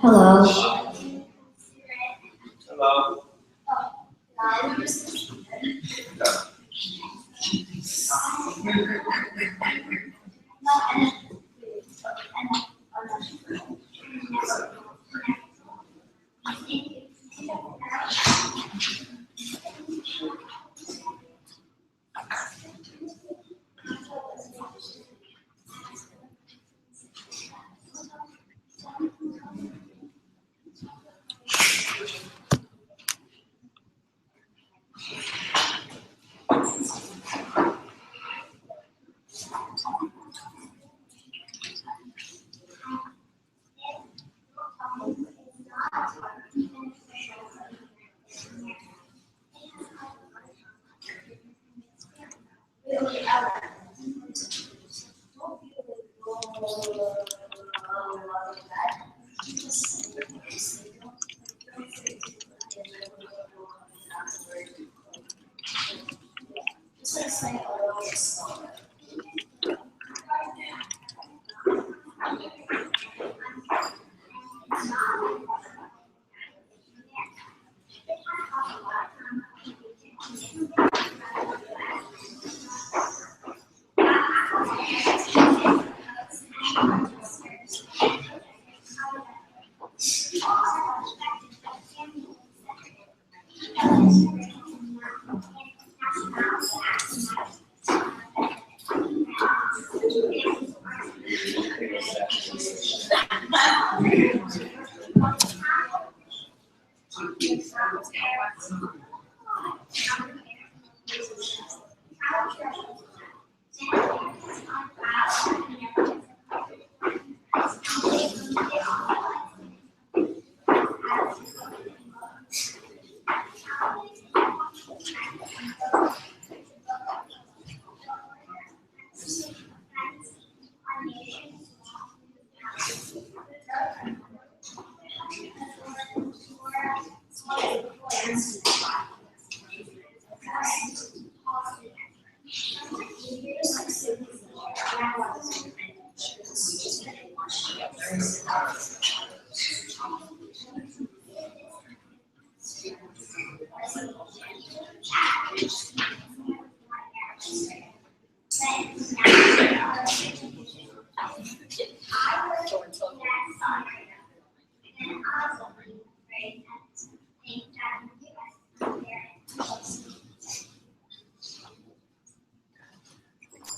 Hello. Hello.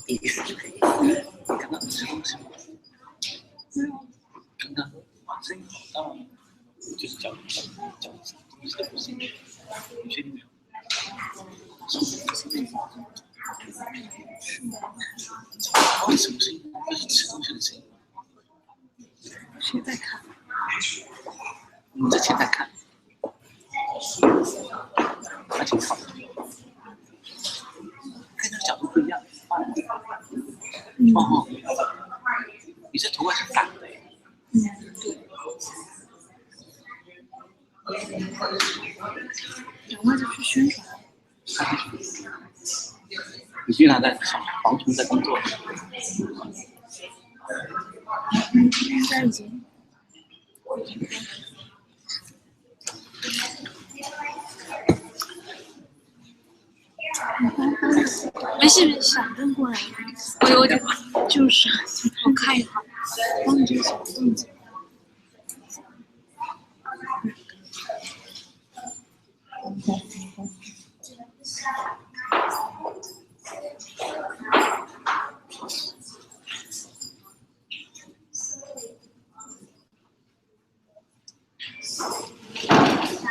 意识就可以看到你吃东西吗？刚刚声音好大，就是讲东西的不是，你确定没有？为什么声音？这是吃东西的声音。谁在看？你在前台看，还挺好的，跟那个角度不一样。哦，你这头发是反的耶。赶快就去宣传。你经常在黄图在工作。应该已经。没事没事，想跟过来，我有点就是我看一会儿，帮你这个小动作。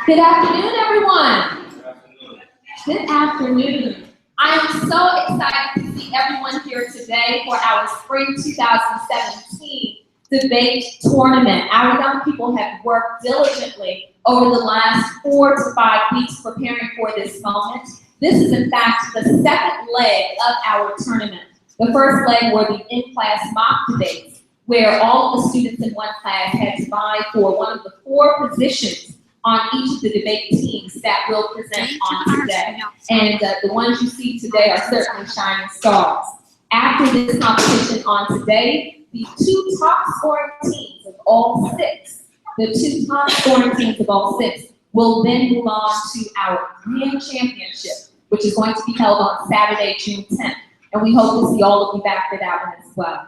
Good afternoon, everyone. Good afternoon. I am so excited to see everyone here today for our Spring 2017 debate tournament. Our young people have worked diligently over the last 4 to 5 weeks preparing for this moment. This is in fact the second leg of our tournament. The first leg were the in-class mock debates, where all of the students in one class had to vie for one of the 4 positions on each of the debate teams that will present on today. And the ones you see today are certainly shining stars. After this competition on today, the 2 top scoring teams of all 6 The 2 top scoring teams of all 6 will then move on to our Grand Championship, which is going to be held on Saturday, June 10th. And we hope to see all of you back for that one as well.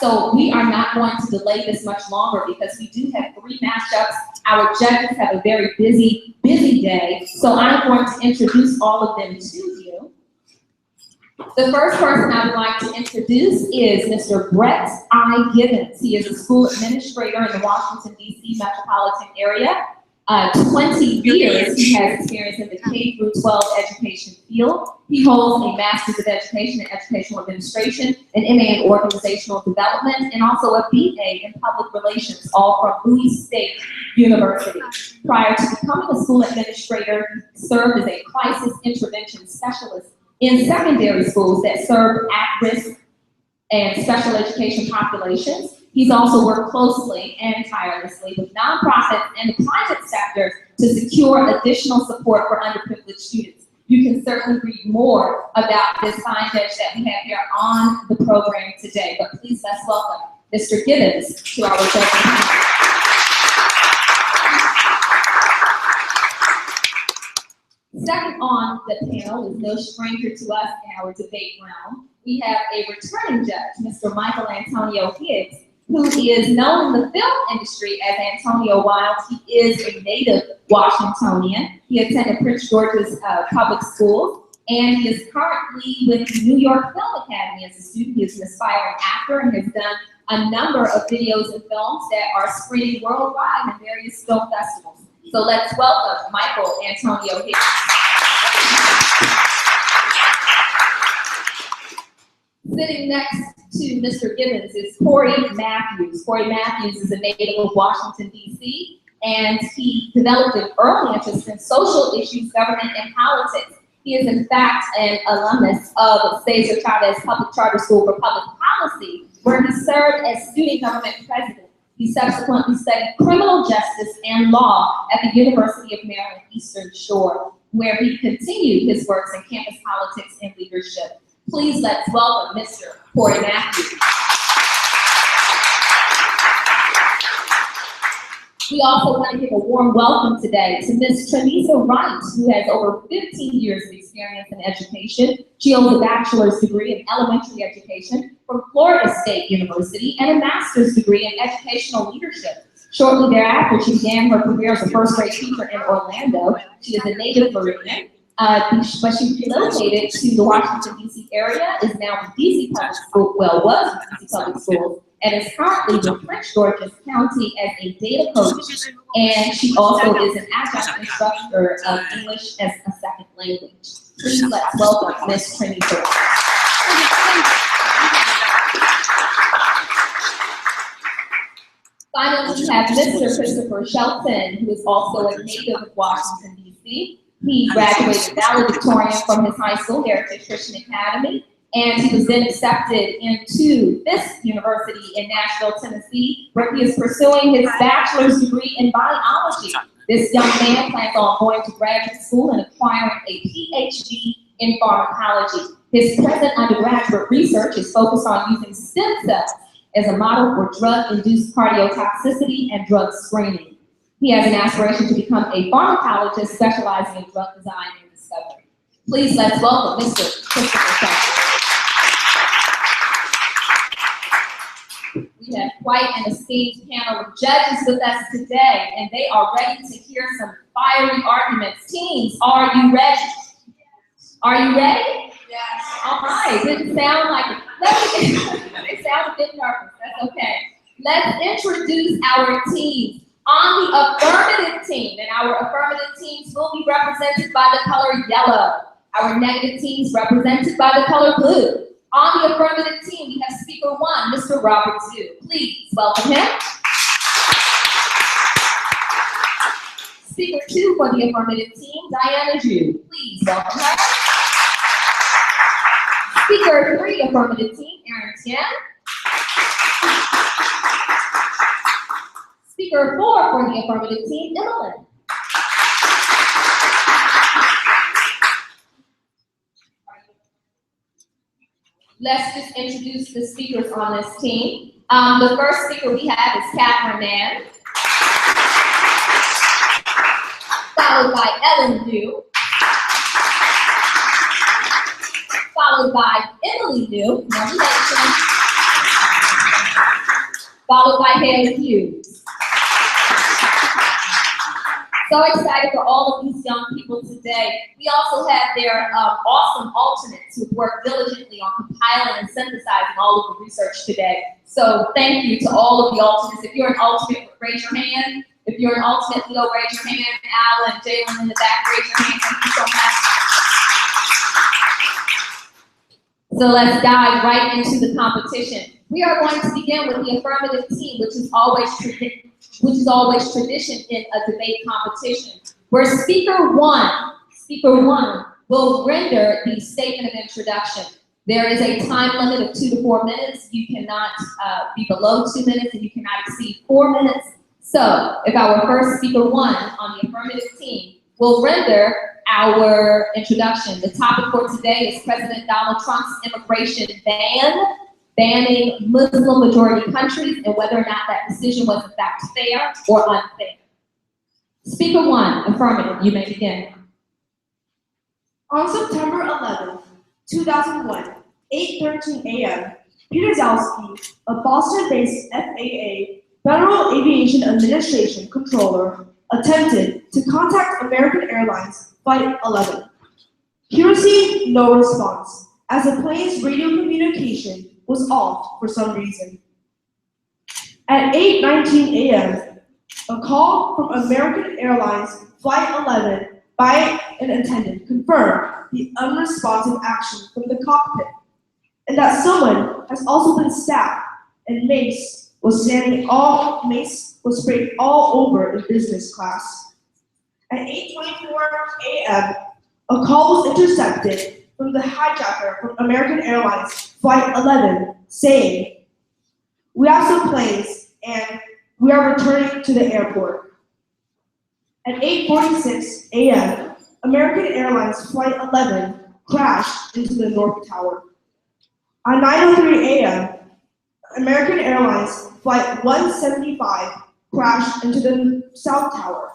So we are not going to delay this much longer because we do have 3 matchups. Our judges have a very busy day. So I'm going to introduce all of them to you. The first person I would like to introduce is Mr. Brett I. Gibbons. He is a school administrator in the Washington, D.C. metropolitan area. 20 years he has experience in the K through 12 education field. He holds a Master's of Education in Educational Administration, an MA in Organizational Development, and also a BA in Public Relations, all from Bowie State University. Prior to becoming a school administrator, he served as a crisis intervention specialist in secondary schools that serve at-risk and special education populations. He's also worked closely and tirelessly with nonprofits and the private sector to secure additional support for underprivileged students. You can certainly read more about this fine judge that we have here on the program today, but please let's welcome Mr. Gibbons to our judging panel. Second on the panel is no stranger to us in our debate realm. We have a returning judge, Mr. Michael Antonio Higgs, who is known in the film industry as Antonio Wilde. He is a native Washingtonian. He attended Prince George's public schools, and he is currently with the New York Film Academy as a student. He is an aspiring actor and has done a number of videos and films that are screening worldwide in various film festivals. So let's welcome Michael Antonio Higgs. Sitting next to Mr. Gibbons is Corey Matthews. Corey Matthews is a native of Washington, D.C., and he developed an early interest in social issues, government, and politics. He is, in fact, an alumnus of Cesar Chavez Public Charter School for Public Policy, where he served as student government president. He subsequently studied criminal justice and law at the University of Maryland Eastern Shore, where he continued his works in campus politics and leadership. Please let's welcome Mr. Corey Matthews. We also want to give a warm welcome today to Ms. Tremisa Wright, who has over 15 years of experience in education. She holds a bachelor's degree in elementary education from Florida State University and a master's degree in educational leadership. Shortly thereafter, she began her career as a first-grade teacher in Orlando. She is a native Floridian. But she relocated to the Washington, D.C. area, is now in D.C. Public School, was in D.C. Public Schools, and is currently with Prince George's County as a data coach, and she also is an adjunct instructor of English as a second language. Please let's welcome Ms. Tremisa. Finally, we have Mr. Christopher Shelton, who is also a native of Washington, D.C. He graduated valedictorian from his high school, Heritage Christian Academy, and he was then accepted into Fisk University in Nashville, Tennessee, where he is pursuing his bachelor's degree in biology. This young man plans on going to graduate school and acquiring a PhD in pharmacology. His present undergraduate research is focused on using stem cells as a model for drug-induced cardiotoxicity and drug screening. He has an aspiration to become a pharmacologist specializing in drug design and discovery. Please let's welcome Mr. Christopher Shelton. We have quite an esteemed panel of judges with us today, and they are ready to hear some fiery arguments. Teams, are you ready? Are you ready? Yes. All right. Didn't sound like it. They sound a bit nervous. That's okay. Let's introduce our teams. On the affirmative team, and our affirmative teams will be represented by the color yellow. Our negative teams represented by the color blue. On the affirmative team, we have Speaker 1, Mr. Robert Zhu. Please welcome him. Speaker 2 for the affirmative team, Diana Zhu. Please welcome her. Speaker 3, affirmative team, Aaron Tian. Speaker 4 for the affirmative team, Evelyn. Let's just introduce the speakers on this team. The first speaker we have is Catherine Mann. followed by Ellen New, followed by Emily New, congratulations, followed by Haley Hughes. So excited for all of these young people today. We also have their awesome alternates who work diligently on compiling and synthesizing all of the research today. So thank you to all of the alternates. If you're an alternate, raise your hand. If you're an alternate, Leo, raise your hand. Al and Jalen in the back, raise your hand. Thank you so much. So let's dive right into the competition. We are going to begin with the affirmative team, which is always tradition in a debate competition, where speaker one will render the statement of introduction. There is a time limit of 2 to 4 minutes. You cannot be below 2 minutes, and you cannot exceed 4 minutes. So if our first speaker one on the affirmative team will render our introduction. The topic for today is President Donald Trump's immigration ban, banning Muslim majority countries, and whether or not that decision was in fact fair or unfair. Speaker one, affirmative, you may begin. On September 11th, 2001, 8:13 a.m., Peter Zalski, a Boston-based FAA Federal Aviation Administration controller, attempted to contact American Airlines Flight 11. He received no response, as the plane's radio communication was off for some reason. At 8:19 a.m., a call from American Airlines Flight 11 by an attendant confirmed the unresponsive action from the cockpit, and that someone has also been stabbed, and mace was sprayed all over in business class. At 8:24 a.m., a call was intercepted from the hijacker from American Airlines Flight 11 saying, "We have some planes and we are returning to the airport." At 8:46 a.m., American Airlines Flight 11 crashed into the North Tower. At 9:03 a.m., American Airlines Flight 175 crashed into the South Tower.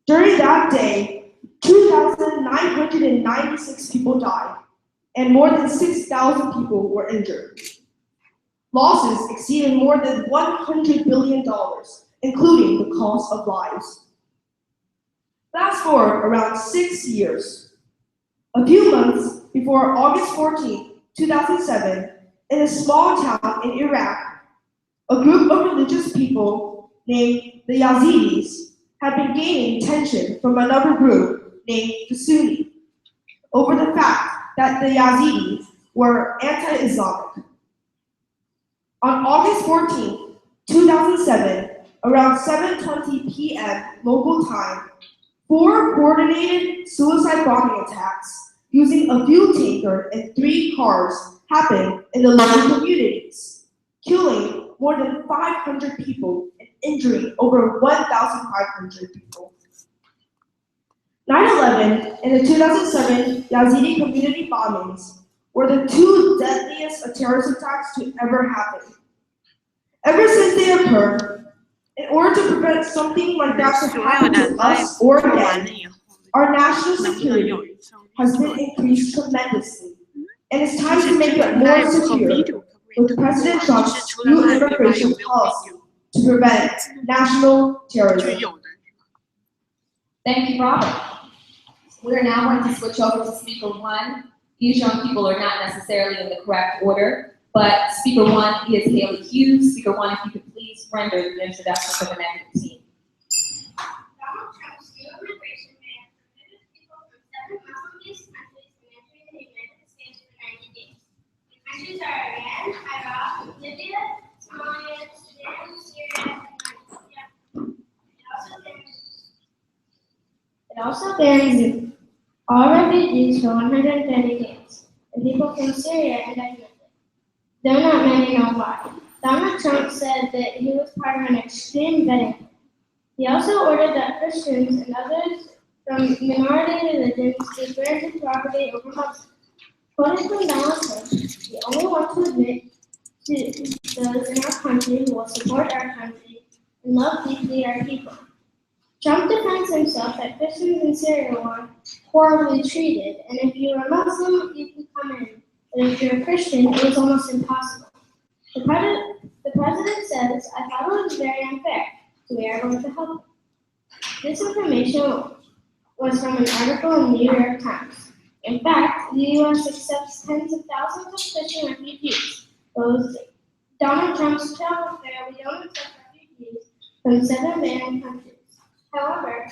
During that day, 2,996 people died, and more than 6,000 people were injured. Losses exceeded more than $100 billion, including the cost of lives. Fast forward around 6 years. A few months before August 14, 2007, in a small town in Iraq, a group of religious people named the Yazidis had been gaining tension from another group named the Sunni over the fact that the Yazidis were anti-Islamic. On August 14, 2007, around 7:20 p.m. local time, 4 coordinated suicide bombing attacks using a fuel tanker and 3 cars happened in the local communities, killing more than 500 people and injuring over 1,500 people. 9/11 and the 2007 Yazidi community bombings were the 2 deadliest terrorist attacks to ever happen. Ever since they occurred, in order to prevent something like that from happening to us or again, our national security has been increased tremendously, and it's time to make it more secure with President Trump's new immigration policy to prevent national terrorism. Thank you, Robert. We are now going to switch over to speaker one. These young people are not necessarily in the correct order, but speaker one is Haley Hughes. Speaker one, if you could please render the introduction for the negative team. Donald Trump's new immigration ban prohibits people from 7 Muslim-based countries from entering the United States for 90 days. The countries are Iran, Iraq, Libya, Somalia, Sudan, Syria, and Nigeria. It also bans all refugees for 130 days, and people from Syria indefinitely. Though not many know why. Donald Trump said that he was part of an extreme vetting. He also ordered that Christians and others from minority religions be granted property over Muslims. Quoted from Donald Trump, we only want to admit to those in our country who will support our country and love deeply our people. Trump defends himself that Christians in Syria were horribly treated, and if you were Muslim, you could come in. But if you're a Christian, it was almost impossible. The president says, I thought it was very unfair, so we are going to help him. This information was from an article in the New York Times. In fact, the U.S. accepts tens of thousands of Christian refugees. Those Donald Trump's travel fair, we don't accept refugees from 7 banned countries. However,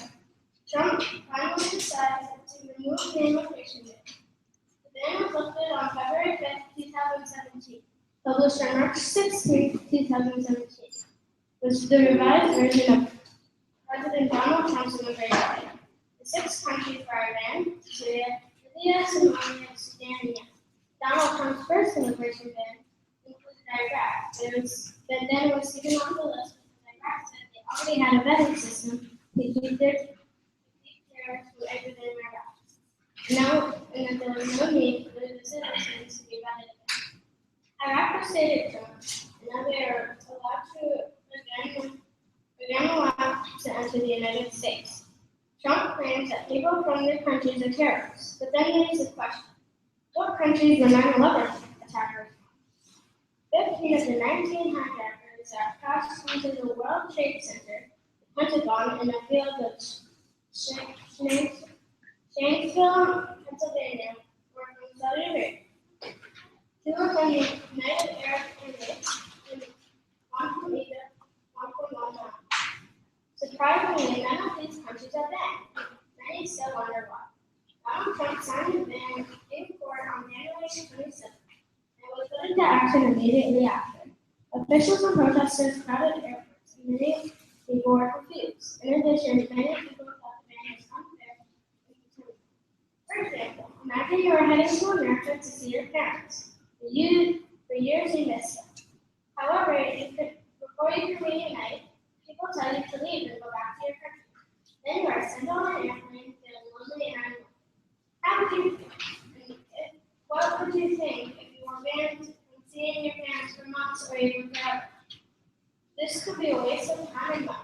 Trump finally decided to remove the immigration ban. The ban was lifted on February 5th, 2017, published on March 16th, 2017, which is the revised version of President Donald Trump's immigration ban. The 6 countries were Iran, Syria, Libya, Somalia, Sudan, and Yemen. Donald Trump's first immigration ban included Iraq, but then it was taken off the list because Iraq said they already had a vetting system to keep their terrorists who entered in Iraq. And that there was no need for the citizens to be vetted again. Iraq persuaded Trump, and now they are allowed to again allowed to enter the United States. Trump claims that people from the countries are terrorists, but then raises the question, what countries were 9/11 attackers? 15 of the 19 hijackers that crashed into the World Trade Center, the Pentagon, in the field of Shanksville, Pennsylvania, were from Saudi Arabia. 2 were from the United Arab Emirates, and 1 from Egypt, 1 from London. Surprisingly, none of these countries are banned. Many still wonder why. Donald Trump signed the ban in court on January 27th and was put into action immediately after. Officials and protesters crowded airports, and many people were confused. In addition, many people thought the ban was unfair and inconvenient. For example, imagine you are heading to America to see your parents. For years you missed them. However, before you can reunite, people tell you to leave and go back to your country. Then you are sent on an airplane feeling lonely and alone. How would you feel? What would you think if you were banned from seeing your parents for months or even forever? This could be a waste of time and money.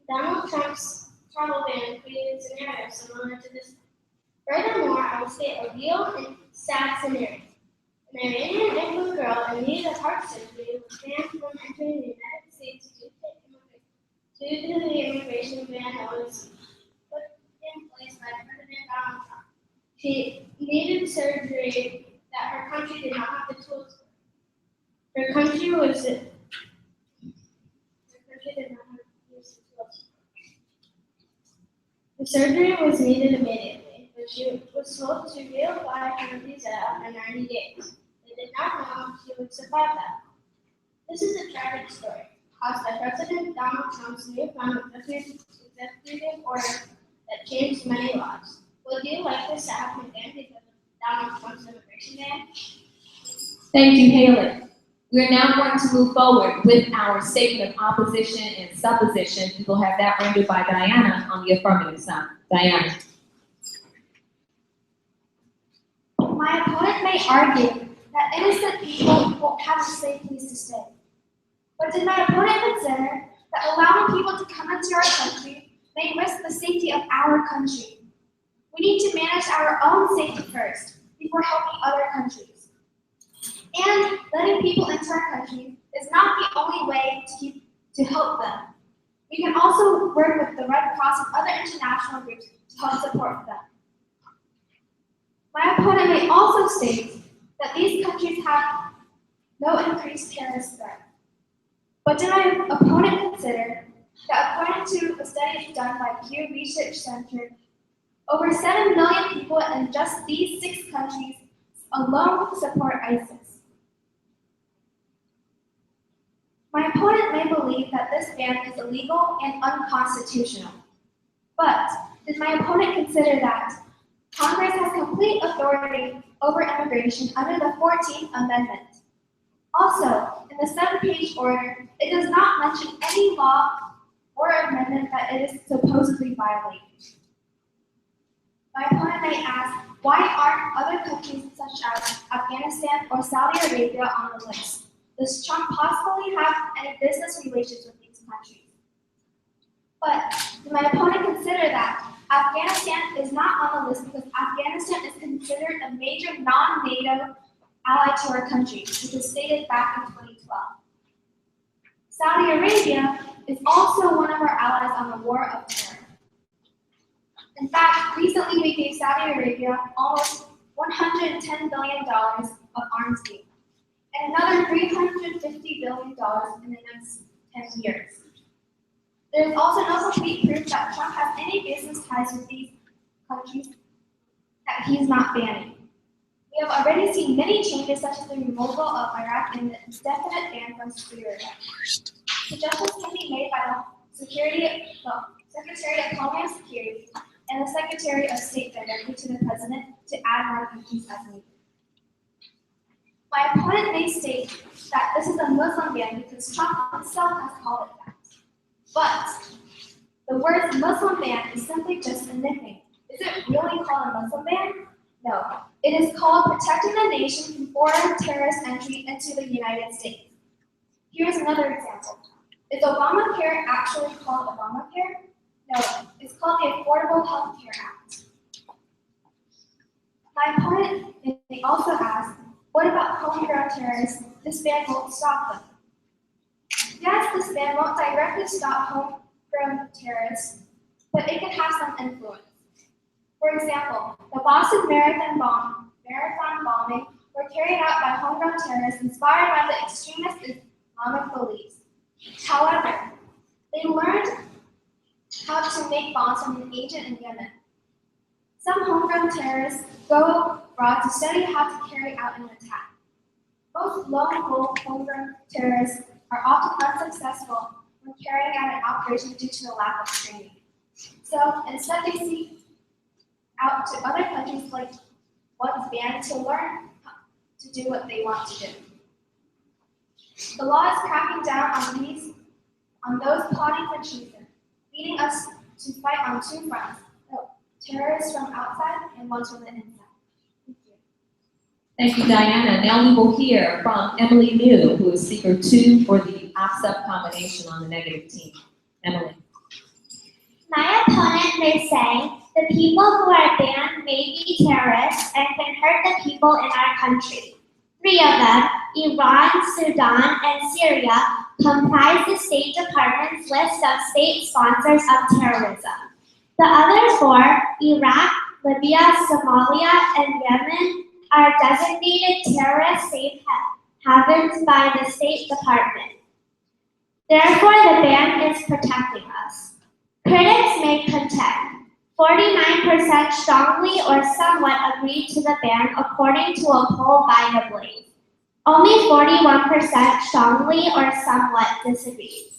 Donald Trump's travel ban created a scenario similar to this. Furthermore, I will state a real and sad scenario. An Iranian Anglo girl in need of heart surgery was banned from entering the United States due to the immigration ban that was put in place by President Donald Trump. She needed surgery that her country did not have the tools for. Her country did not have the tools. The surgery was needed immediately, but she was told to reapply for her visa after 90 days. They did not know she would survive that. This is a tragic story, caused by President Donald Trump's newfound executive order that changed many laws. Would you like this to happen again because of Donald Trump's immigration ban? Thank you, Haley. We're now going to move forward with our statement of opposition and supposition. We will have that rendered by Diana on the affirmative side. Diana. My opponent may argue that innocent people won't have a safe place to stay. But did my opponent consider that allowing people to come into our country may risk the safety of our country? We need to manage our own safety first before helping other countries. And letting people into our country is not the only way to help them. We can also work with the Red Cross and other international groups to help support them. My opponent may also state that these countries have no increased terrorist threat. But did my opponent consider that according to a study done by Pew Research Center, over 7 million people in just these 6 countries alone support ISIS? My opponent may believe that this ban is illegal and unconstitutional. But did my opponent consider that Congress has complete authority over immigration under the 14th Amendment? Also, in the 7-page order, it does not mention any law or amendment that it is supposedly violating. My opponent may ask, why aren't other countries such as Afghanistan or Saudi Arabia on the list? Does Trump possibly have any business relations with these countries? But my opponent is not on the list because Afghanistan is considered a major non-NATO ally to our country, which was stated back in 2012. Saudi Arabia is also one of our allies on the war of terror. In fact, recently we gave Saudi Arabia almost $110 billion of arms aid, and another $350 billion in the next 10 years. There is also no complete proof that Trump has any business ties with these countries that he is not banning. We have already seen many changes, such as the removal of Iraq and the indefinite ban from Syria. Suggestions can be made by the Secretary of Homeland Security and the Secretary of State directly to the President to add more countries as needed. My opponent may state that this is a Muslim ban because Trump himself has called it that. But the word Muslim ban is simply just a nickname. Is it really called a Muslim ban? No. It is called protecting the nation from foreign terrorist entry into the United States. Here's another example. Is Obamacare actually called Obamacare? No, it's called the Affordable Health Care Act. My opponent may also ask, what about homegrown terrorists? This ban won't stop them. Yes, this ban won't directly stop homegrown terrorists, but it can have some influence. For example, the Boston Marathon bombing were carried out by homegrown terrorists inspired by the extremist Islamic beliefs. However, they learned how to make bombs from an agent in Yemen. Some homegrown terrorists go abroad to study how to carry out an attack. Most lone wolf homegrown terrorists are often unsuccessful when carrying out an operation due to a lack of training. So instead they seek out to other countries like what's banned to learn to do what they want to do. The law is cracking down on those plotting for treason, leading us to fight on two fronts, terrorists from outside and ones from the inside. Thank you. Thank you, Diana. Now we will hear from Emily New, who is speaker 2 for the OPSEP combination on the negative team. Emily. My opponent may say the people who are banned may be terrorists and can hurt the people in our country. 3 of them, Iran, Sudan, and Syria, comprise the State Department's list of state sponsors of terrorism. The other 4, Iraq, Libya, Somalia, and Yemen, are designated terrorist safe havens by the State Department. Therefore, the ban is protecting us. Critics may contend 49% strongly or somewhat agreed to the ban according to a poll by The Blaze. Only 41% strongly or somewhat disagreed.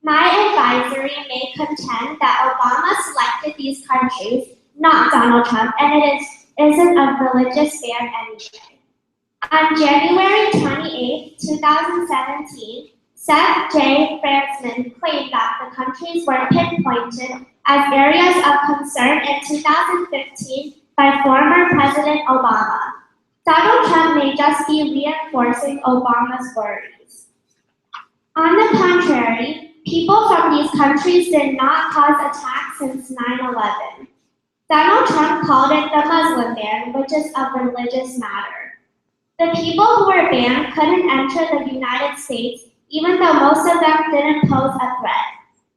My advisory may contend that Obama selected these countries, not Donald Trump, and it isn't a religious ban anyway. On January 28, 2017, Seth J. Frantzman claimed that the countries were pinpointed as areas of concern in 2015 by former President Obama. Donald Trump may just be reinforcing Obama's worries. On the contrary, people from these countries did not cause attacks since 9/11. Donald Trump called it the Muslim ban, which is a religious matter. The people who were banned couldn't enter the United States, even though most of them didn't pose a threat.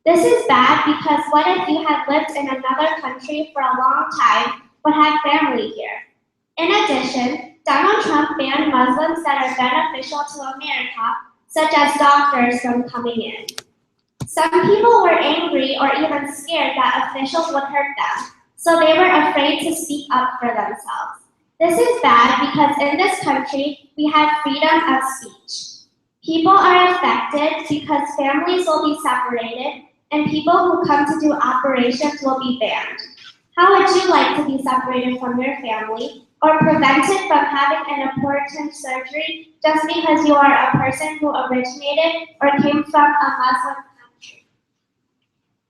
This is bad because what if you had lived in another country for a long time but had family here? In addition, Donald Trump banned Muslims that are beneficial to America, such as doctors, from coming in. Some people were angry or even scared that officials would hurt them, so they were afraid to speak up for themselves. This is bad because in this country, we have freedom of speech. People are affected because families will be separated and people who come to do operations will be banned. How would you like to be separated from your family or prevented from having an important surgery just because you are a person who originated or came from a Muslim country?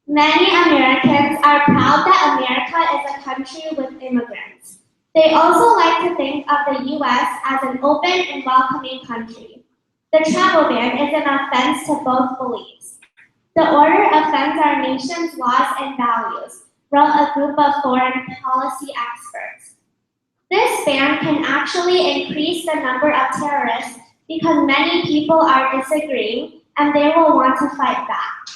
Many Americans are proud that America is a country with immigrants. They also like to think of the U.S. as an open and welcoming country. The travel ban is an offense to both beliefs. The order offends our nation's laws and values. wrote a group of foreign policy experts. This ban can actually increase the number of terrorists because many people are disagreeing and they will want to fight back.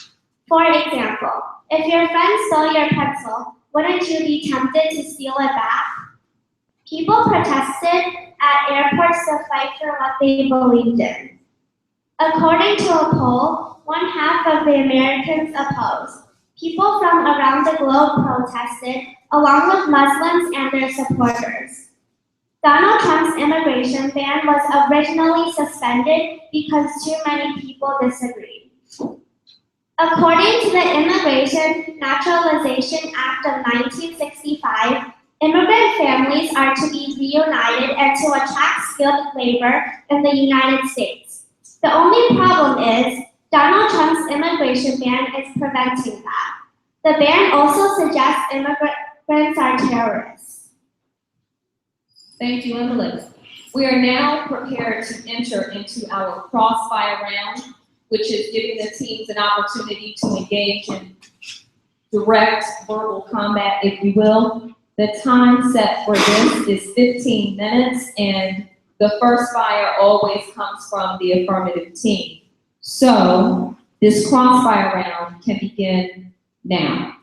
For example, if your friend stole your pencil, wouldn't you be tempted to steal it back? People protested at airports to fight for what they believed in. According to a poll, 1/2 of the Americans opposed. People from around the globe protested, along with Muslims and their supporters. Donald Trump's immigration ban was originally suspended because too many people disagreed. According to the Immigration Naturalization Act of 1965, immigrant families are to be reunited and to attract skilled labor in the United States. The only problem is Donald Trump's immigration ban is preventing that. The ban also suggests immigrants are terrorists. Thank you, Emily. We are now prepared to enter into our crossfire round, which is giving the teams an opportunity to engage in direct verbal combat, if you will. The time set for this is 15 minutes, and the first fire always comes from the affirmative team. So this crossfire round can begin now.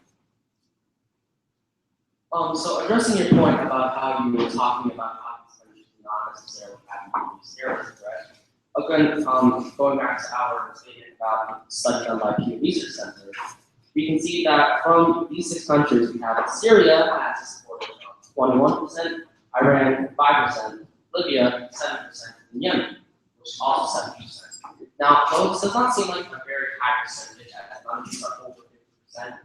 So addressing your point about how you were talking about how these countries do not necessarily have to use terrorism threat. Again, going back to our statement about the study done by Pew Research Center, we can see that from these 6 countries, we have Syria has a support of 21%, Iran 5%, Libya 7%, and Yemen, which is also 7%. Now, though this does not seem like a very high percentage, as none of these are over 50%,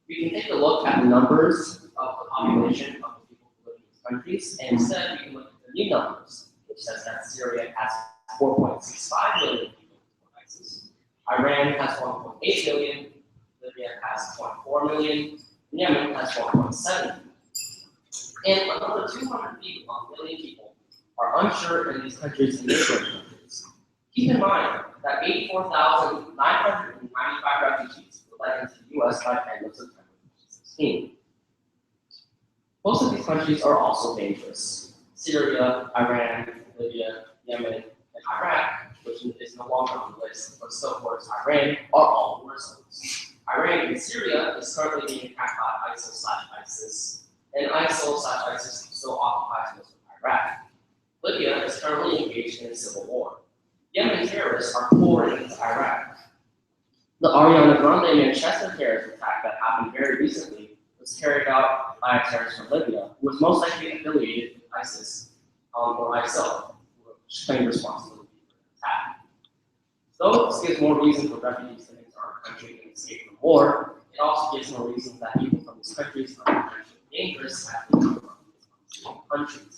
we can take a look at the numbers of the population of the people who live in these countries, and instead we can look at the new numbers, which says that Syria has 4.65 million people with ISIS, Iran has 1.8 million, Libya has 0.4 million, and Yemen has 1.7 million. And another 200 million people are unsure in these countries and neighboring countries. Keep in mind that 84,995 refugees were let into the U.S. by the end of September 2016. Most of these countries are also dangerous. Syria, Iran, Libya, Yemen, and Iraq, which is no longer on the list, but still towards Iran, are all war zones. Iran and Syria is currently being attacked by ISIL/ISIS, and ISIL/ISIS still occupies most of Iraq. Libya is currently engaged in a civil war. Yemen terrorists are pouring into Iraq. The Ariana Grande Manchester terrorist attack that happened very recently was carried out by a terrorist from Libya, who was most likely affiliated with ISIS or ISIL, which claimed responsibility for the attack. Though this gives more reason for refugees to enter our country and escape from war, it also gives more reason that people from these countries are potentially dangerous as they come from these countries,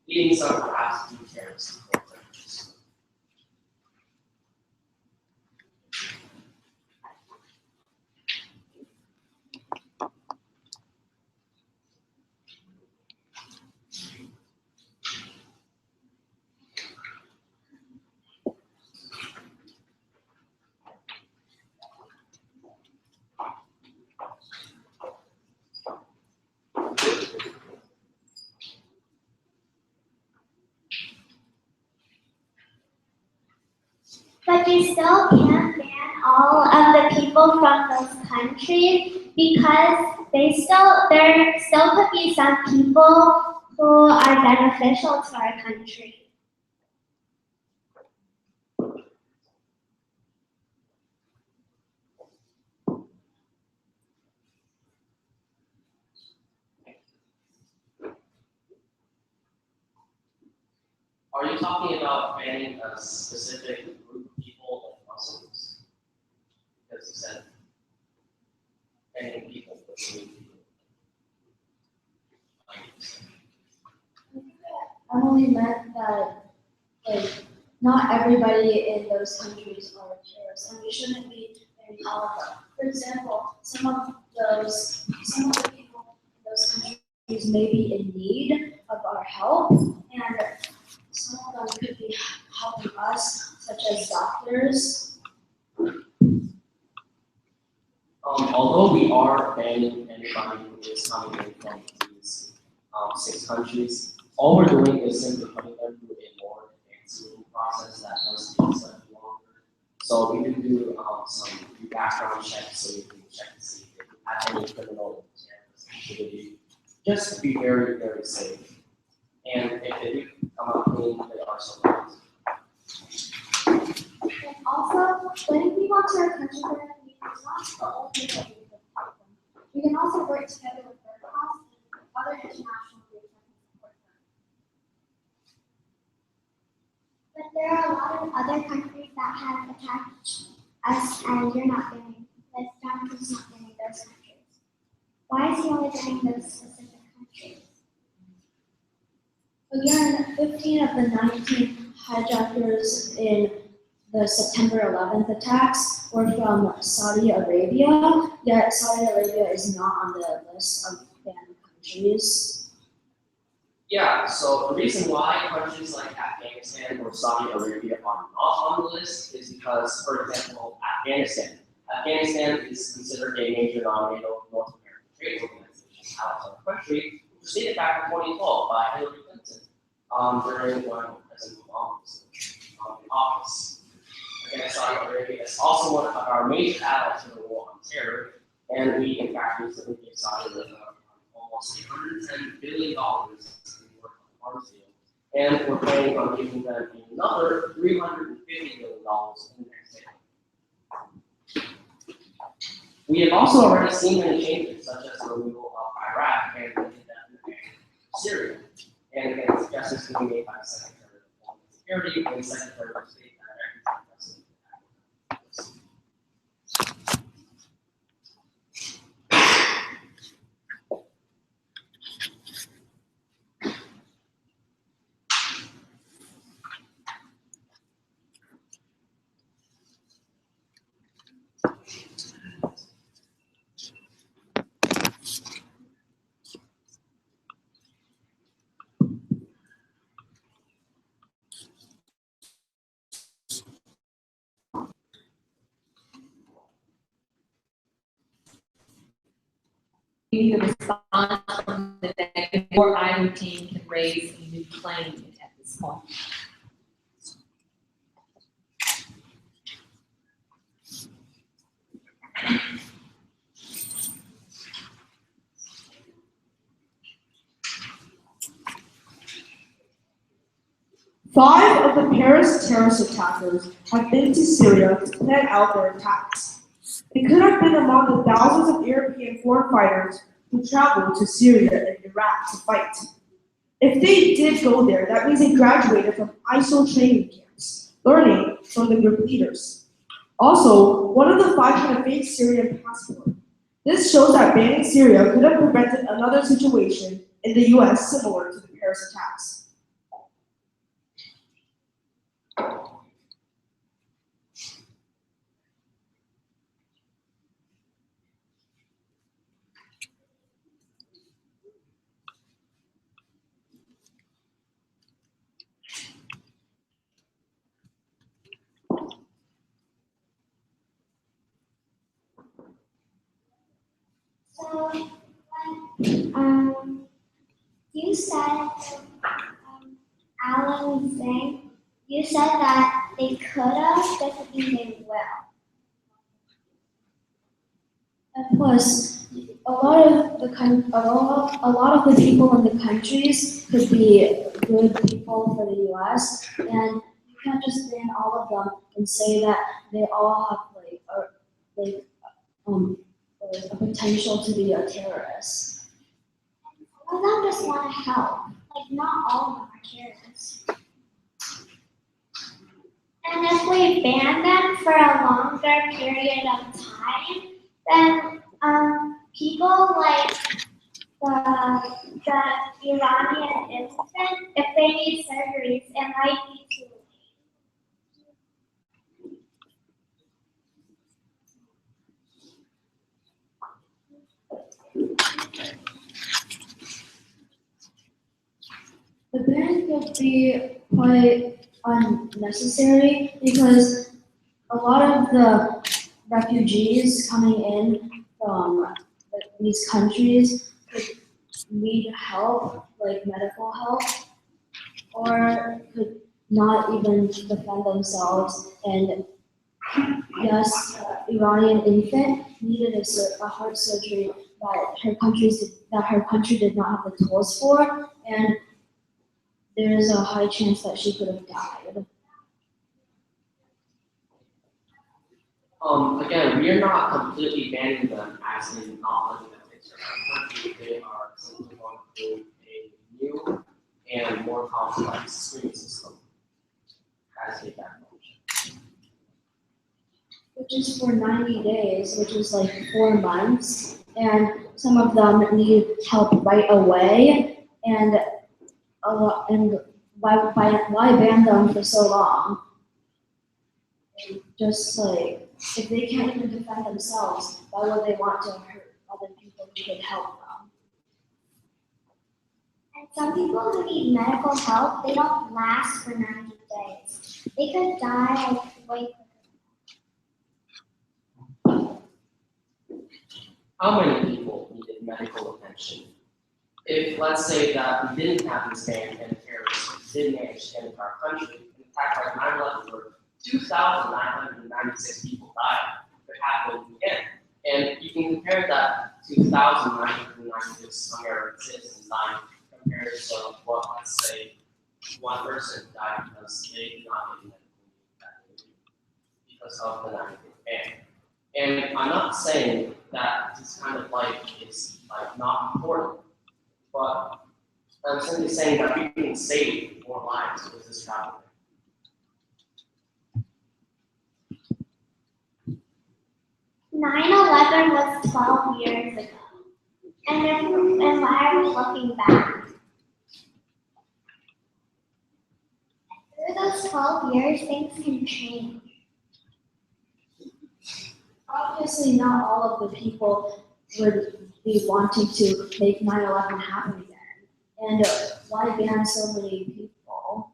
leading some perhaps to be terrorists in both countries. But you still can't ban all of the people from those countries because there still could be some people who are beneficial to our country. Are you talking about banning a specific group of people like Muslims? Because you said banning people, but you mean people. I only meant that, like, not everybody in those countries are terrorists, and we shouldn't be banning all of them. For example, some of the people in those countries may be in need of our help, and some of them could be helping us, such as doctors. Although we are aren't banning anybody who is coming in from these 6 countries. All we're doing is simply putting them through a more advanced screening process that does take slightly longer. So we can do some background checks so we can check to see if they have any criminal activity. Just to be very, very safe. And if they do come out clean, they are so And also, letting people into our country for that means is not the only way that we can help them. We can also work together with Red Cross and other international groups that can support them. But there are a lot of other countries that have attacked us and you're not banning, like Donald Trump's not banning those countries. Why is he only banning those specific countries? Again, 15 of the 19 hijackers in the September 11th attacks were from Saudi Arabia, yet Saudi Arabia is not on the list of banned countries. Yeah, so the reason why countries like Afghanistan or Saudi Arabia are not on the list is because, for example, Afghanistan. Afghanistan is considered a major non-NATO North American trade organization, outside the country, which was dated back in 2012 by Hillary Clinton during when President Obama was in office. Again, Saudi Arabia is also one of our major allies in the war on terror, and we, in fact, recently gave Saudi Arabia almost $110 billion in work on the arms deal, and we're planning on giving them another $350 billion in the next decade. We have also already seen many changes, such as the removal of Iraq and the indefinite of Syria. And again, suggestions can be made by the Secretary of Homeland Security and Secretary of State directly to the President. The response from the day before either team can raise a new claim at this point. Five of the Paris terrorist attackers have been to Syria to plan out their attacks. They could have been among the thousands of European foreign fighters who traveled to Syria and Iraq to fight. If they did go there, that means they graduated from ISIL training camps, learning from the group leaders. Also, one of the 5 had a fake Syrian passport. This shows that banning Syria could have prevented another situation in the US similar to the Paris attacks. So, you said, Alan was saying, you said that they could have, doesn't mean they will. And plus, a lot of the people in the countries could be good people for the U.S. and you can't just ban all of them and say that they all have a potential to be a terrorist. Some of them just want to help. Like, not all of them are terrorists. And if we ban them for a longer period of time, then people like the Iranian infant, if they need surgeries, it might be too late. The ban could be quite unnecessary because a lot of the refugees coming in from the these countries could need help, like medical help, or could not even defend themselves. And yes, Iranian infant needed a heart surgery that her country did not have the tools for, and there's a high chance that she could have died. Again, we are not completely banning them as in not letting them enter our country. They are simply going through a new and more complex screening system as a backbone. Which is for 90 days, which is like 4 months, and some of them need help right away, and why ban them for so long? Just like, if they can't even defend themselves, why would they want to hurt other people who could help them? And some people who need medical help, they don't last for 90 days. They could die like way How many people needed medical attention? If, let's say, that we didn't have this ban and terrorists didn't manage to enter our country, in fact, like 9/11, where 2,996 people died, it happened again. And you can compare that to 2,996 American citizens dying compared to what, let's say, one person died because they did not get medical need because of the 9/11 ban. And I'm not saying that this kind of like is like not important, but I'm simply saying that we can save more lives with this travel. 9/11 was 12 years ago. And why are we looking back? Through those 12 years, things can change. Obviously, not all of the people would be wanting to make 9/11 happen again. And why ban so many people?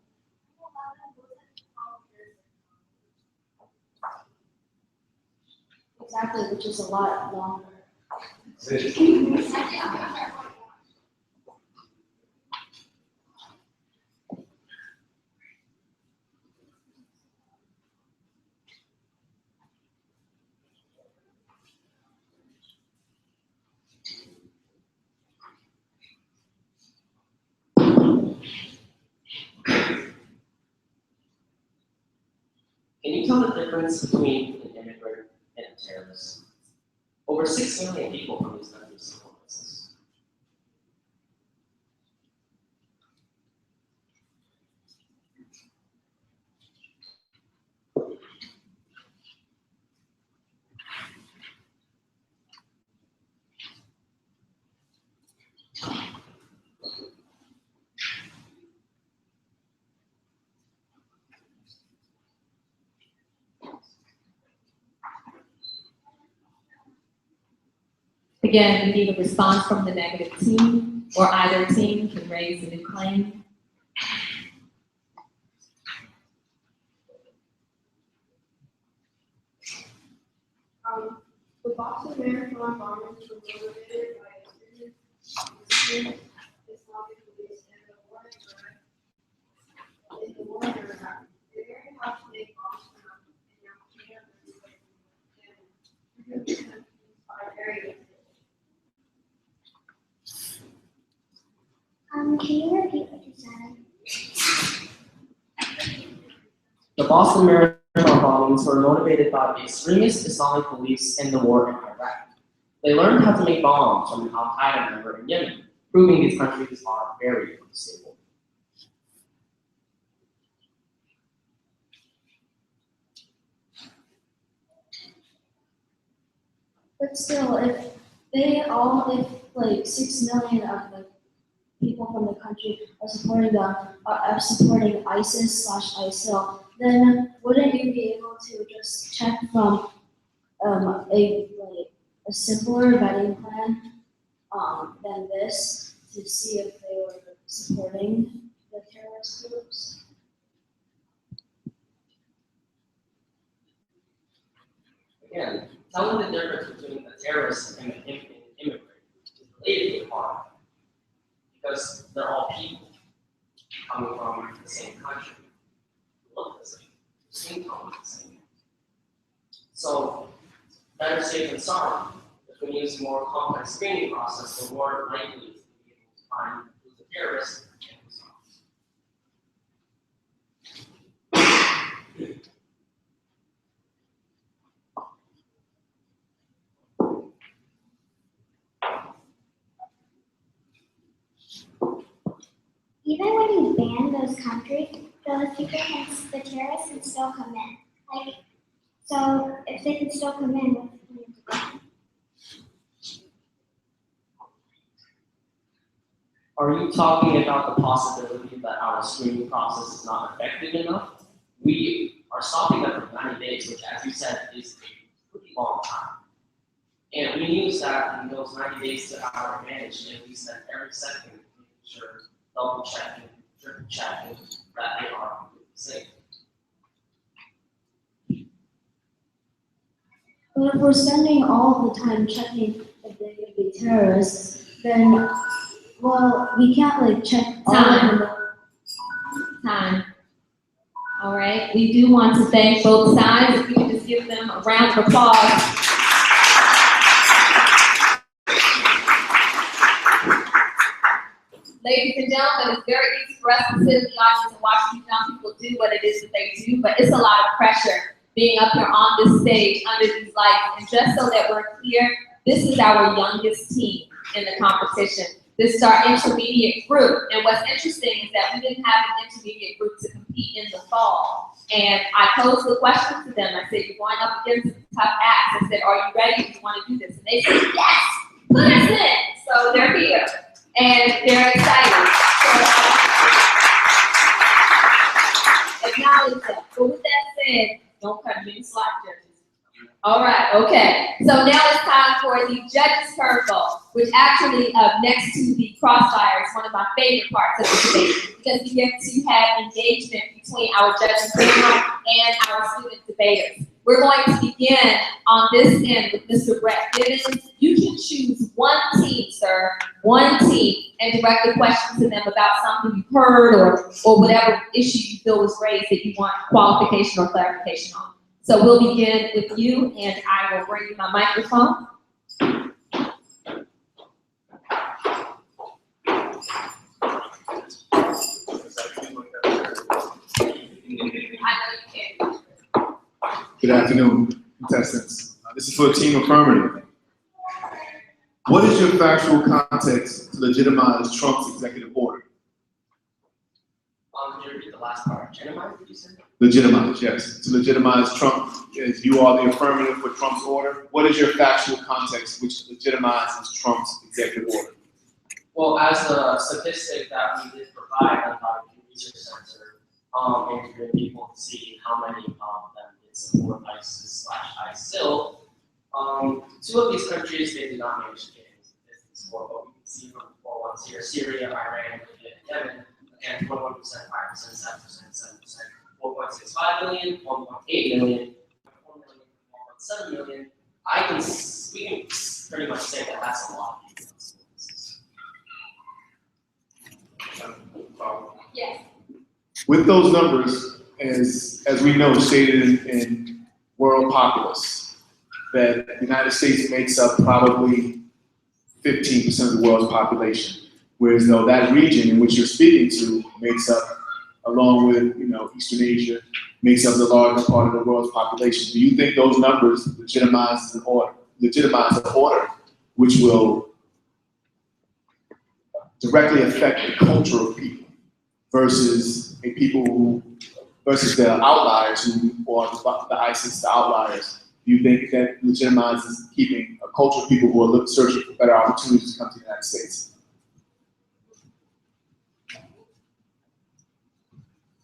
Exactly, which is a lot longer. Can you tell the difference between an immigrant and a terrorist? Over 6 million people from these countries support ISIS. Again, we need a response from the negative team, or either team can raise a new claim. The Boston Marathon bombers were motivated by extremist Islamic beliefs and the war in Iraq. They learned how to make bombs from and by areas. Can you repeat what you said? The Boston Marathon bombings were motivated by extremist Islamic beliefs in the war in Iraq. They learned how to make bombs from an Al-Qaeda member in Yemen, proving these countries are very unstable. But still, if like 6 million of the people from the country are supporting ISIS/ISIL, then wouldn't you be able to just check from a simpler vetting plan than this to see if they were supporting the terrorist groups? Again, tell me the difference between a terrorist and an immigrant. a more complex screening process, the more likely to be able to find who's a terrorist and who's not. Even when you ban those countries, those people can, the terrorists can still come in. Like, so if they can still come in, what's the point of ban? Are you talking about the possibility that our screening process is not effective enough? We are stopping that for 90 days, which, as you said, is a pretty long time. And we use that in those 90 days to our advantage, and we spend every second making sure, double checking, triple checking that they are safe. But if we're spending all the time checking if they're gonna be terrorists, then, well, we can't like check all of them. Time. All right, we do want to thank both sides. If we could just give them a round of applause. Ladies and gentlemen, it's very easy for us to sit in the audience and watch these young people do what it is that they do, but it's a lot of pressure being up here on this stage under these lights. And just so that we're clear, this is our youngest team in the competition. This is our intermediate group. And what's interesting is that we didn't have an intermediate group to compete in the fall. And I posed the question to them. I said, you're going up against the tough acts. I said, are you ready? Do you want to do this? And they said, yes, put us in. So they're here. And they're excited. So, acknowledge them. But with that said, don't cut me slack, judges. All right, okay. So now it's time for the judges' curveball, which actually, next to the crossfire, is one of my favorite parts of the debate, because we get to have engagement between our judges panel and our student debaters. We're going to begin on this end with Mr. Brett Gibbons. You can choose one team, sir, one team, and direct the question to them about something you've heard or whatever issue you feel was raised that you want qualification or clarification on. So we'll begin with you, and I will bring you my microphone. Good afternoon, contestants. This is for Team Affirmative. What is your factual context to legitimize Trump's executive order? Could you repeat the last part? Legitimize, did you say? Legitimize, yes. To legitimize Trump, as you are the affirmative for Trump's order, what is your factual context which legitimizes Trump's executive order? Well, as a statistic that we did provide on the Pew Research Center, interviewing people to see how many of them did support ISIS/ISIL, two of these countries, they did not manage to get into statistics for what we can see from the 4 ones here: Syria, Iran, Libya, and Yemen. Again, 21%, 5%, 7%, 7%, 4.65 million, 1.8 million, 1.4 million, 1.7 million. We can pretty much say that that's a lot of people. Yes. With those numbers, as we know, stated in world populace, that the United States makes up probably 15% of the world's population. Whereas though that region in which you're speaking to makes up, along with Eastern Asia, makes up the largest part of the world's population. Do you think those numbers legitimize an order which will directly affect the culture of people versus the outliers who are the ISIS, the outliers? Do you think that legitimizes keeping a culture of people who are searching for better opportunities to come to the United States?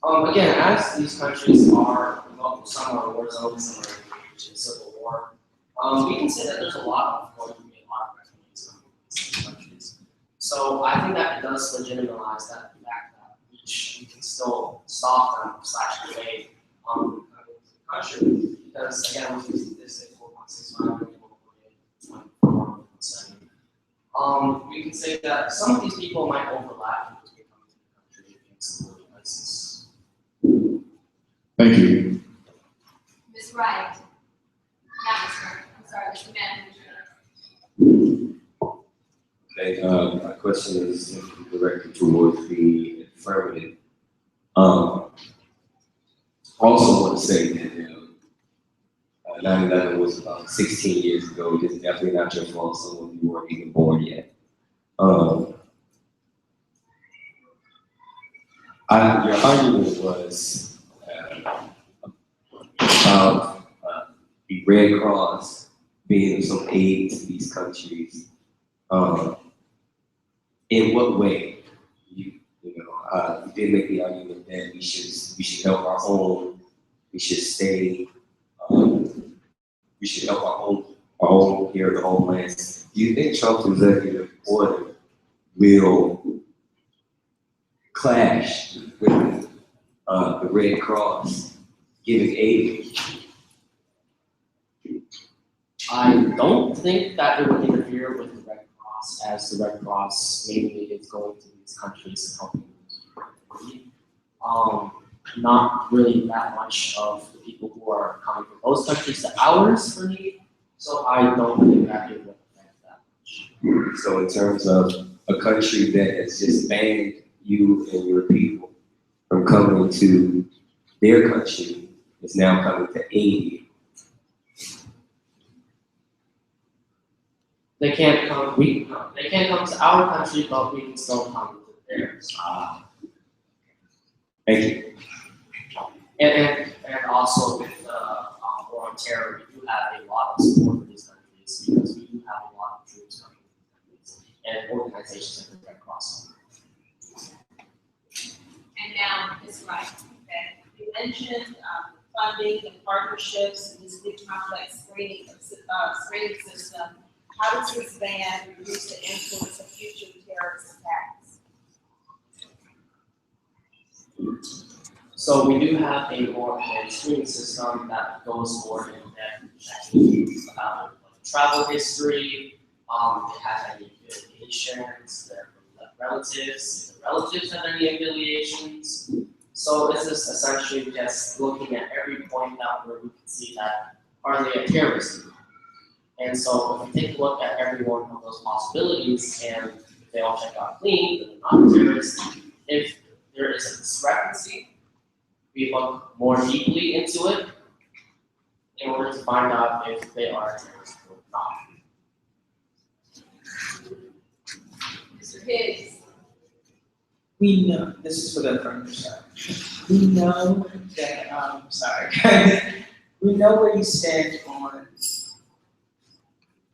Again, as these countries are, well, some are war zones, some are engaged in civil war, we can say that there's a lot of refugees coming from these countries. So I think that it does legitimize that fact that we can still stop them / delay coming to the country, because again, with these statistics, 4.65 million, 1.8, we can say that some of these people might overlap because they come to the country against support ISIS. Thank you. Ms. Wright. Not Ms. Wright. I'm sorry, Mr. Manager. Okay, my question is directed towards the affirmative. Also want to say that 9/11 was about 16 years ago. It's definitely not your fault. Some of you weren't even born yet. Your argument was about the Red Cross being of some aid to these countries. In what way? You did make the argument that we should help our own. We should stay. We should help our own here in the homeland. Do you think Trump's executive order will clash with the Red Cross giving aid? I don't think that it would interfere with the Red Cross, as the Red Cross mainly is going to these countries and helping them. Not really that much of the people who are coming from those countries to ours for need, so I don't think that it would affect that much. So in terms of a country that has just banned you and your people from coming to their country, is now coming to aid you. They can't come. They can't come to our country, but we can still come to theirs. Thank you. And also with the war on terror, we do have a lot of support for these countries because we do have a lot of troops coming from these countries and organizations like the Red Cross. And now, Ms. Wright, okay, you mentioned funding and partnerships and this big complex screening system. How does this ban reduce the influence of future terrorist attacks? So we do have a more advanced screening system that goes more in depth, checking about travel history, if it has any affiliations, their relatives, if the relatives have any affiliations. So this is essentially just looking at every point out where we can see that are they a terrorist? And so if we take a look at every one of those possibilities and if they all check out clean, then they're not terrorists. If there is a discrepancy, we look more deeply into it in order to find out if they are terrorists or not. Mr. Higgs. We know, this is for the affirmative side. We know that, we know where you stand on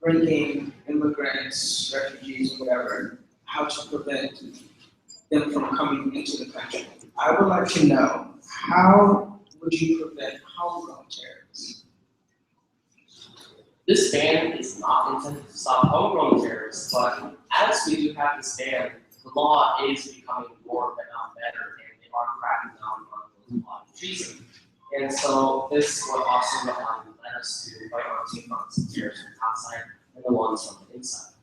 bringing immigrants, refugees, or whatever, how to prevent them from coming into the country. I would like to know, how would you prevent homegrown terrorists? This ban is not intended to stop homegrown terrorists, but as we do have this ban, the law is becoming more better, and they are cracking down on those laws of treason. And so this will also let us to fight on two fronts, the terrorists from outside and the ones from the inside.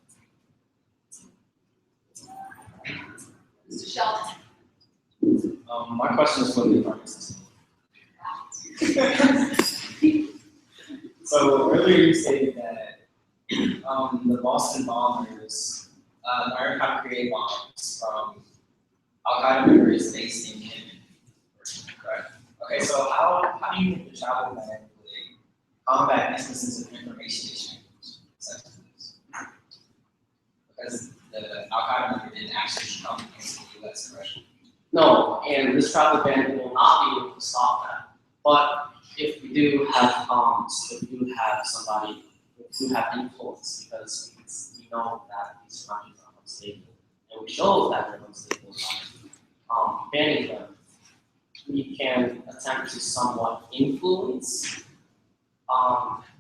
Mr. Shelton. My question is for the apartment system. So earlier you stated that the Boston bombers learned how to create bombs from Al-Qaeda members based in Yemen. Correct. Okay, so how do you think the travel ban would combat instances of information exchange such as this? Because the Al-Qaeda member didn't actually come into the US, correct? No, and this travel ban will not be able to stop that. But if we do have somebody who have influence, because we know that these countries are unstable, and we know that they're unstable by banning them, we can attempt to somewhat influence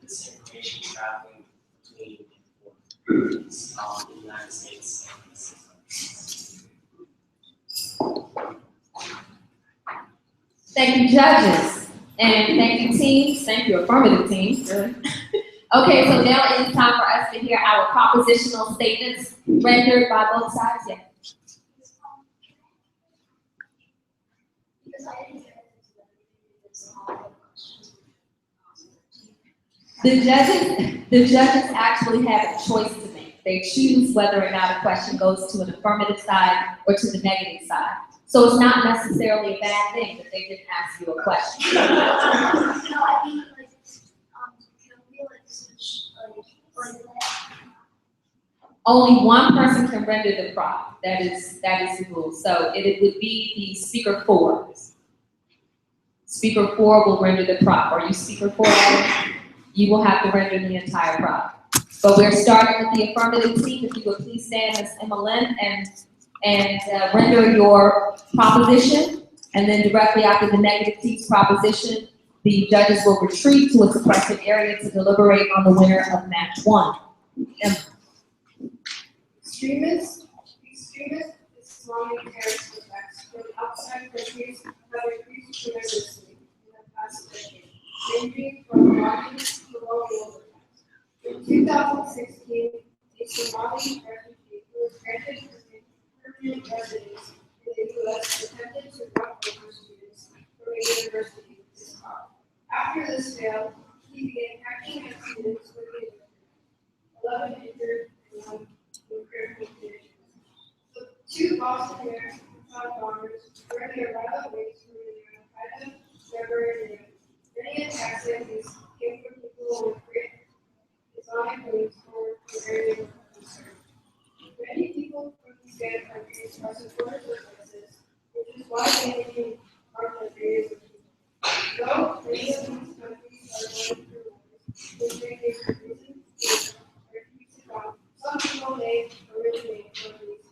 this information traveling between the United States and these countries. Thank you, judges. And thank you, teams. Thank you, affirmative teams. Really. Okay, so now it is time for us to hear our propositional statements rendered by both sides. Yeah. The judges actually have a choice to make. They choose whether or not a question goes to an affirmative side or to the negative side. So it's not necessarily a bad thing that they didn't ask you a question. No, I mean, like, can we like switch, like Only one person can render the prop. That is the rule. So it would be the speaker four. Speaker four will render the prop. Are you speaker four? You will have to render the entire prop. But we're starting with the affirmative team. If you would please stand as Emma Lynn and render your proposition. And then directly after the negative team's proposition, the judges will retreat to a suppressive area to deliberate on the winner of match one. Emma. Extremist Islamic terrorist attacks from outside countries have increased tremendously in the past decade, ranging from violence to lawful attacks. In 2016, a Somali refugee who was granted permanent residence in the U.S. attempted to run over students from a university with his car. After this failed, he began hacking at students with the 11 injured and 1 in critical condition. The two Boston American bombers were their violent ways from the Al-Qaeda member in Yemen. Many attacks like these came from people with great Islamic beliefs or from areas of concern. Many people from these banned countries are supporters of ISIS, which is why they became our country is a people. Though many of these countries are going through wars, which make it a reason to refuse to come. Some people may originate from these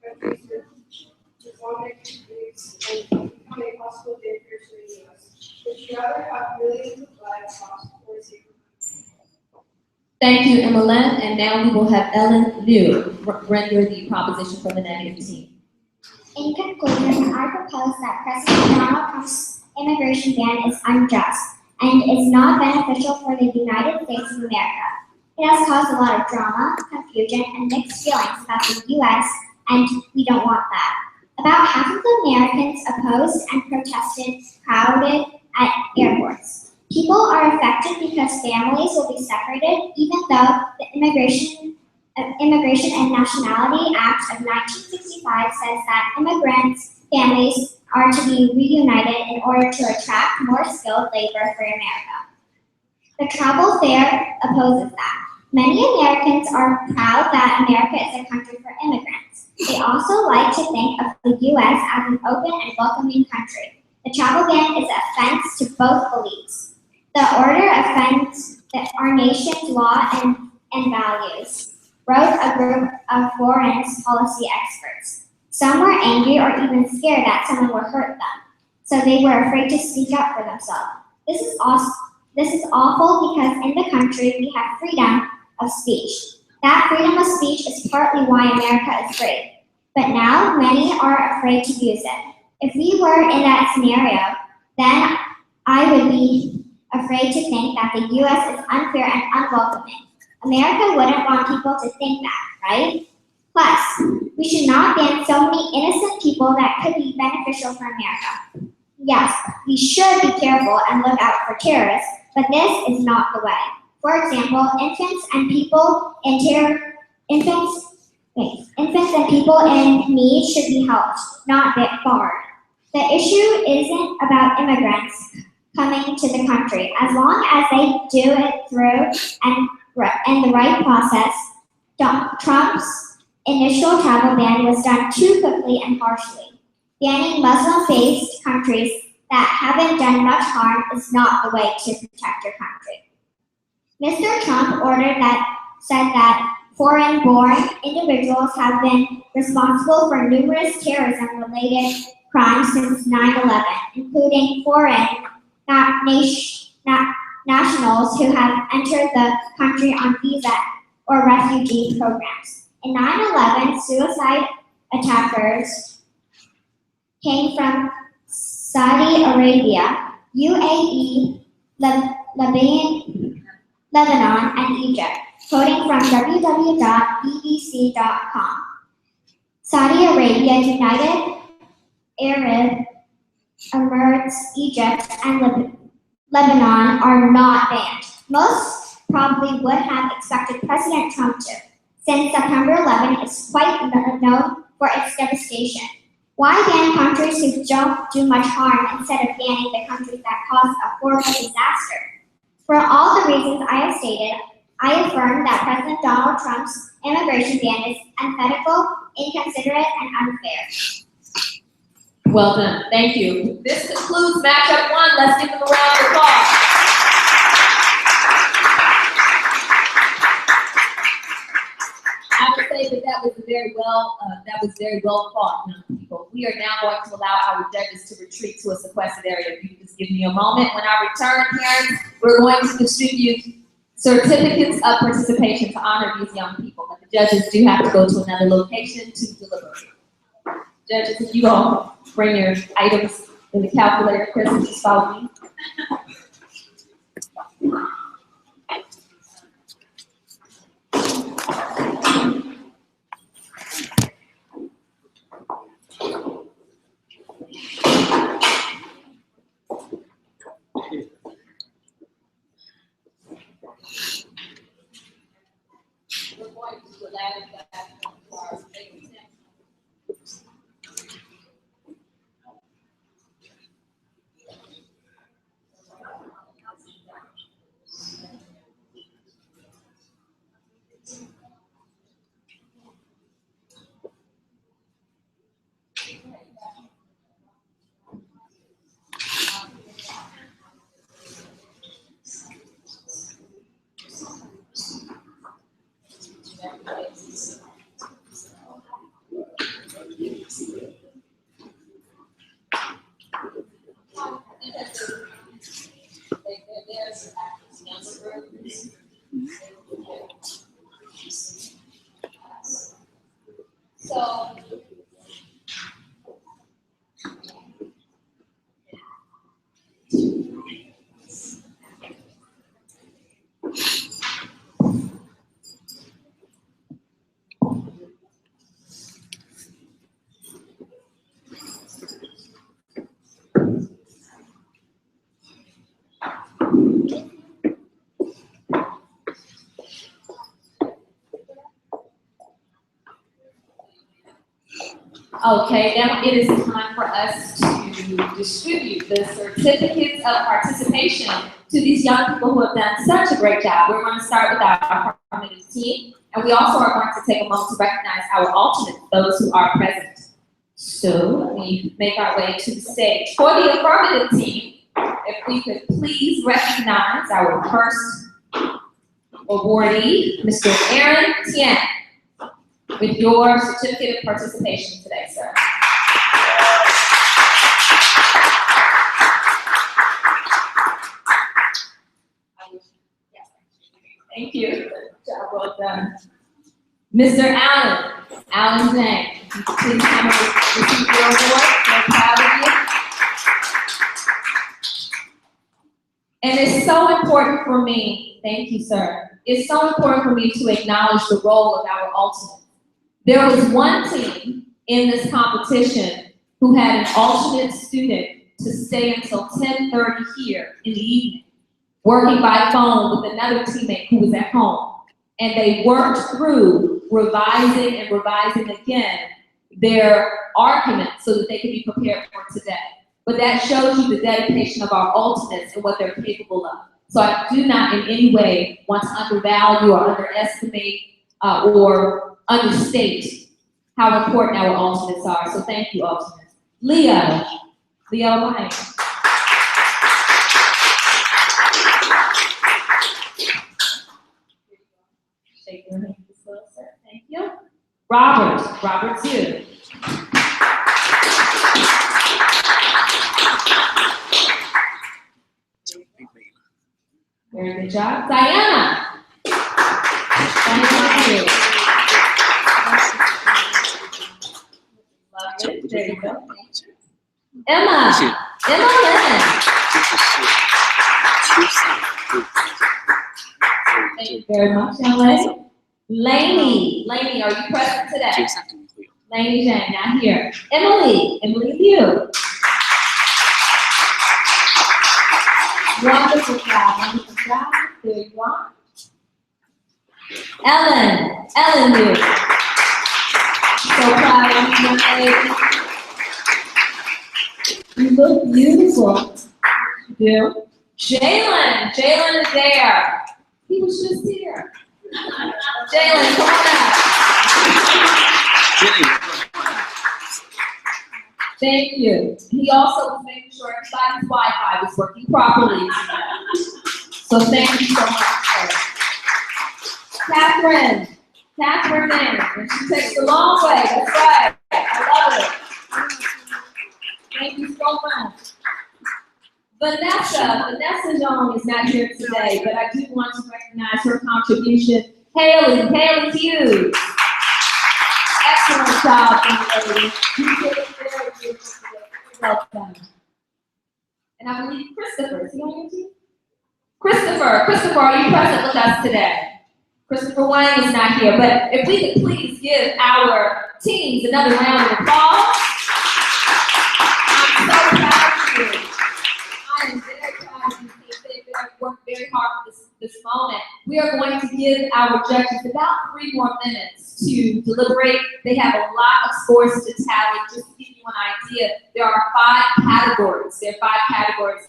countries with Islamic beliefs and become a possible danger to the U.S., which rather have millions of lives lost for a safer country. Thank you, Emma Lynn. And now we will have Ellen Liu render the proposition for the negative team. In conclusion, I propose that President Donald Trump's immigration ban is unjust and is not beneficial for the United States of America. It has caused a lot of drama, confusion, and mixed feelings about the U.S., and we don't want that. About half of the Americans opposed and protested crowded at airports. People are affected because families will be separated, even though the Immigration and Nationality Act of 1965 says that immigrants' families are to be reunited in order to attract more skilled labor for America. The travel fair opposes that. Many Americans are proud that America is a country for immigrants. They also like to think of the U.S. as an open and welcoming country. The travel ban is an offense to both beliefs. The order offends our nation's law and values, wrote a group of foreign policy experts. Some were angry or even scared that someone would hurt them, so they were afraid to speak up for themselves. This is awful because in the country we have freedom of speech. That freedom of speech is partly why America is great. But now many are afraid to use it. If we were in that scenario, then I would be afraid to think that the U.S. is unfair and unwelcoming. America wouldn't want people to think that, right? Plus, we should not ban so many innocent people that could be beneficial for America. Yes, we should be careful and look out for terrorists, but this is not the way. For example, infants and people in need should be helped, not barred. The issue isn't about immigrants coming to the country. As long as they do it through and the right process, Trump's initial travel ban was done too quickly and harshly. Banning Muslim-based countries that haven't done much harm is not the way to protect your country. Mr. Trump ordered that said that foreign-born individuals have been responsible for numerous terrorism-related crimes since 9/11, including foreign nationals who have entered the country on visa or refugee programs. In 9/11, suicide attackers came from Saudi Arabia, UAE, Lebanon, and Egypt, quoting from www.bbc.com. Saudi Arabia, United Arab Emirates, Egypt, and Lebanon are not banned. Most probably would have expected President Trump to. since September 11 is quite known for its devastation. Why ban countries who don't do much harm instead of banning the countries that caused a horrible disaster? For all the reasons I have stated, I affirm that President Donald Trump's immigration ban is unethical, inconsiderate, and unfair. Well done, thank you. This concludes matchup 1. Let's give them a round of applause. I would say that was very well fought, young people. We are now going to allow our judges to retreat to a sequestered area. If you could just give me a moment. When I return, parents, we're going to distribute certificates of participation to honor these young people. But the judges do have to go to another location to deliberate. Judges, if you all bring your items in the calculator, Chris, just follow me. We're going to allow that for our statement. So, okay, now it is time for us to distribute the certificates of participation to these young people who have done such a great job. We're going to start with our affirmative team, and we also are going to take a moment to recognize our alternates, those who are present. So we make our way to the stage. For the affirmative team, if we could please recognize our first awardee, Mr. Aaron Tien, with your certificate of participation today, sir. Thank you. Good job, well done. Mr. Allen Zhang, please come and receive your award. We're proud of you. And it's so important for me, thank you, sir. It's so important for me to acknowledge the role of our alternate. There was one team in this competition who had an alternate student to stay until 10:30 here in the evening, working by phone with another teammate who was at home. And they worked through revising and revising again their arguments so that they could be prepared for today. But that shows you the dedication of our alternates and what they're capable of. So I do not in any way want to undervalue or underestimate or understate how important our alternates are. So thank you, alternates. Leo White. Shake your hand as well, sir. Thank you. Robert too. Very good job. Diana. Thank you. Love it. There you go. Emma Lynn. Thank you very much, LA. Laney, are you present today? Laney Zhang, not here. Emily Liu. Wonderful job. There you are. Ellen Liu. So proud of you, young lady. You look beautiful. You do. Jalen is there. He was just here. Jalen, come on up. Thank you. He also was making sure everybody's Wi-Fi was working properly. So thank you so much, sir. Catherine in, and she takes the long way. That's right. I love it. Thank you so much. Vanessa Young is not here today, but I do want to recognize her contribution. Haley Hughes. Excellent job, young lady. You did it very beautiful today. Very well done. And I believe Christopher, is he on your team? Christopher, are you present with us today? Christopher Wang is not here, but if we could please give our teams another round of applause. I'm so proud of you. I am very proud of you. They've worked very hard for this moment. We are going to give our judges about 3 more minutes to deliberate. They have a lot of scores to tally. Just to give you an idea, there are 5 categories. There are 5 categories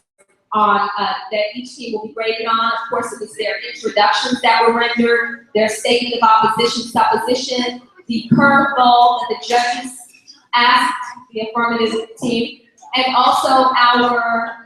on that each team will be graded on. Of course, it was their introductions that were rendered, their statement of opposition, supposition, the curveball that the judges asked the affirmative team, and also our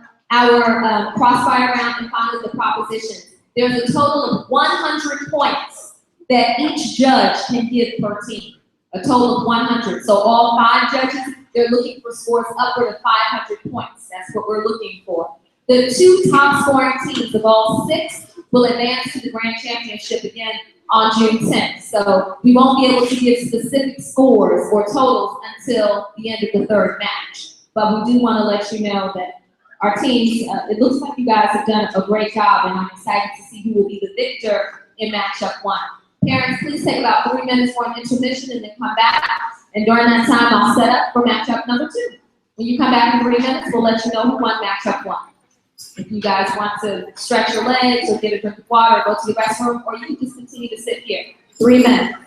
crossfire round, and finally the propositions. There's a total of 100 points that each judge can give per team. A total of 100. So all 5 judges, they're looking for scores upward of 500 points. That's what we're looking for. The 2 top scoring teams of all 6 will advance to the Grand Championship again on June 10th. So we won't be able to give specific scores or totals until the end of the 3rd match. But we do want to let you know that our teams, it looks like you guys have done a great job, and I'm excited to see who will be the victor in matchup 1. Parents, please take about 3 minutes for an intermission and then come back. And during that time, I'll set up for matchup number 2. When you come back in 3 minutes, we'll let you know who won matchup 1. If you guys want to stretch your legs or get a drink of water, go to the restroom, or you can just continue to sit here. 3 minutes.